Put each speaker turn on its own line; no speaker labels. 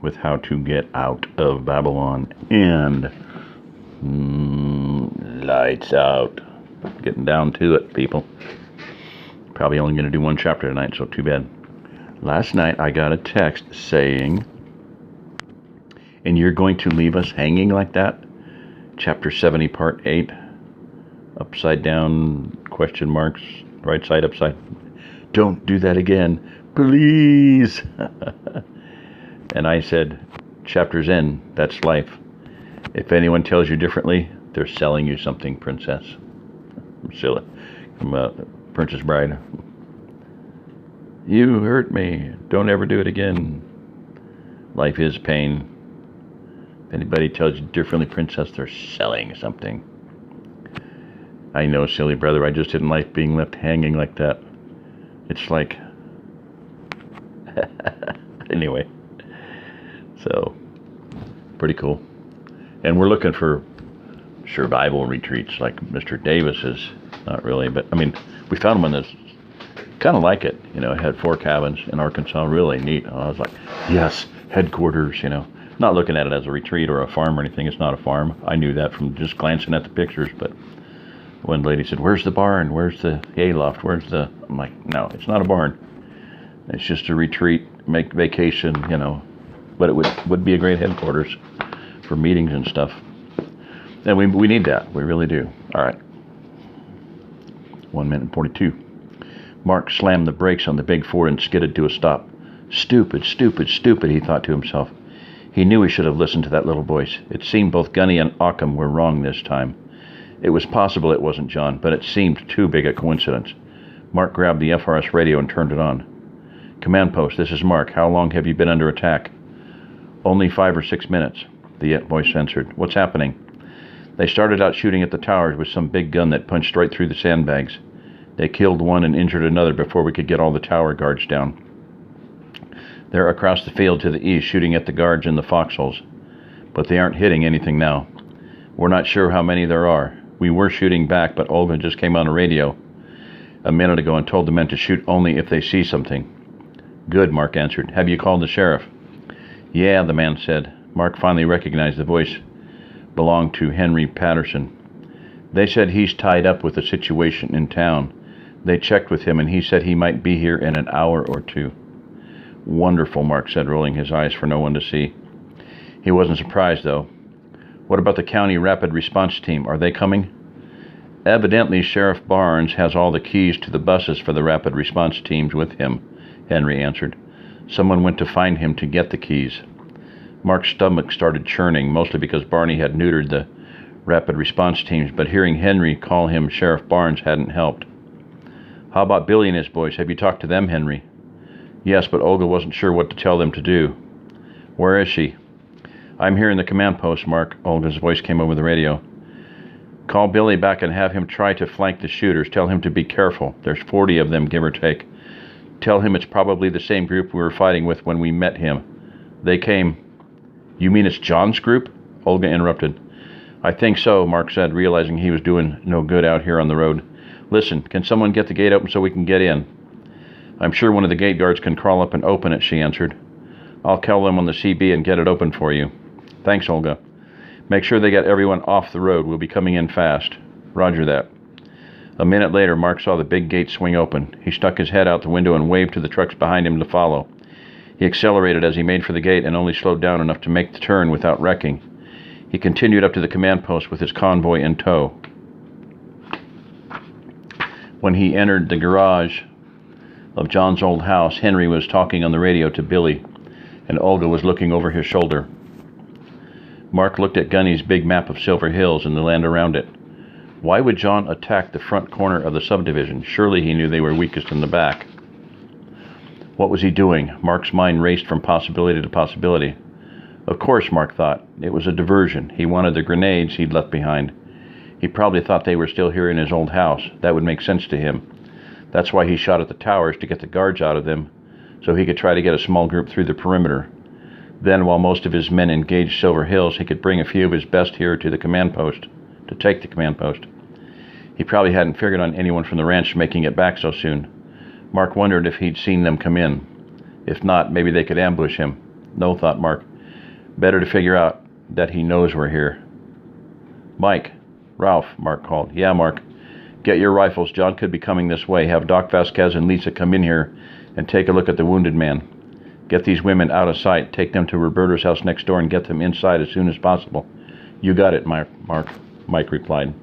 with how to get out of Babylon. And lights out. Getting down to it, people. Probably only going to do one chapter tonight, so too bad. Last night I got a text saying, and you're going to leave us hanging like that? Chapter 70, part 8. Upside down, question marks, right side upside. Don't do that again, please. And I said, chapter's end, that's life. If anyone tells you differently, they're selling you something, princess. I'm Princess Bride. You hurt me. Don't ever do it again. Life is pain. If anybody tells you differently, princess, they're selling something. I know, silly brother. I just didn't like being left hanging like that. It's like... Anyway. So, pretty cool. And we're looking for survival retreats like Mr. Davis's. Not really, but, I mean, we found one that's kind of like it. You know, it had 4 cabins in Arkansas. Really neat. And I was like, yes, headquarters, you know. Not looking at it as a retreat or a farm or anything. It's not a farm. I knew that from just glancing at the pictures, but... One lady said, where's the barn? Where's the hayloft? I'm like, no, it's not a barn. It's just a retreat, make vacation, you know. But it would be a great headquarters for meetings and stuff. And we need that. We really do. All right. 1 minute and 42. Mark slammed the brakes on the big Ford and skidded to a stop. Stupid, stupid, stupid, he thought to himself. He knew he should have listened to that little voice. It seemed both Gunny and Occam were wrong this time. It was possible it wasn't John, but it seemed too big a coincidence. Mark grabbed the FRS radio and turned it on. Command post, this is Mark. How long have you been under attack? Only 5 or 6 minutes, the voice answered. What's happening? They started out shooting at the towers with some big gun that punched right through the sandbags. They killed one and injured another before we could get all the tower guards down. They're across the field to the east shooting at the guards in the foxholes, but they aren't hitting anything now. We're not sure how many there are. We were shooting back, but Olga just came on the radio a minute ago and told the men to shoot only if they see something. Good, Mark answered. Have you called the sheriff? Yeah, the man said. Mark finally recognized the voice belonged to Henry Patterson. They said he's tied up with a situation in town. They checked with him, and he said he might be here in an hour or 2. Wonderful, Mark said, rolling his eyes for no one to see. He wasn't surprised, though. What about the county rapid response team? Are they coming? Evidently, Sheriff Barnes has all the keys to the buses for the rapid response teams with him, Henry answered. Someone went to find him to get the keys. Mark's stomach started churning, mostly because Barney had neutered the rapid response teams, but hearing Henry call him Sheriff Barnes hadn't helped. How about Billy and his boys? Have you talked to them, Henry? Yes, but Olga wasn't sure what to tell them to do. Where is she? I'm here in the command post, Mark. Olga's voice came over the radio. Call Billy back and have him try to flank the shooters. Tell him to be careful. There's 40 of them, give or take. Tell him it's probably the same group we were fighting with when we met him. They came... You mean it's John's group? Olga interrupted. I think so, Mark said, realizing he was doing no good out here on the road. Listen, can someone get the gate open so we can get in? I'm sure one of the gate guards can crawl up and open it, she answered. I'll call them on the CB and get it open for you. Thanks, Olga. Make sure they get everyone off the road. We'll be coming in fast. Roger that. A minute later, Mark saw the big gate swing open. He stuck his head out the window and waved to the trucks behind him to follow. He accelerated as he made for the gate and only slowed down enough to make the turn without wrecking. He continued up to the command post with his convoy in tow. When he entered the garage of John's old house, Henry was talking on the radio to Billy, and Olga was looking over his shoulder. Mark looked at Gunny's big map of Silver Hills and the land around it. Why would John attack the front corner of the subdivision? Surely he knew they were weakest in the back. What was he doing? Mark's mind raced from possibility to possibility. Of course, Mark thought. It was a diversion. He wanted the grenades he'd left behind. He probably thought they were still here in his old house. That would make sense to him. That's why he shot at the towers, to get the guards out of them, so he could try to get a small group through the perimeter. Then, while most of his men engaged Silver Hills, he could bring a few of his best here to the command post, to take the command post. He probably hadn't figured on anyone from the ranch making it back so soon. Mark wondered if he'd seen them come in. If not, maybe they could ambush him. No, thought Mark. Better to figure out that he knows we're here. Mike. Ralph, Mark called. Yeah, Mark. Get your rifles. John could be coming this way. Have Doc Vasquez and Lisa come in here and take a look at the wounded man. Get these women out of sight. Take them to Roberta's house next door and get them inside as soon as possible. You got it, Mark, Mike replied.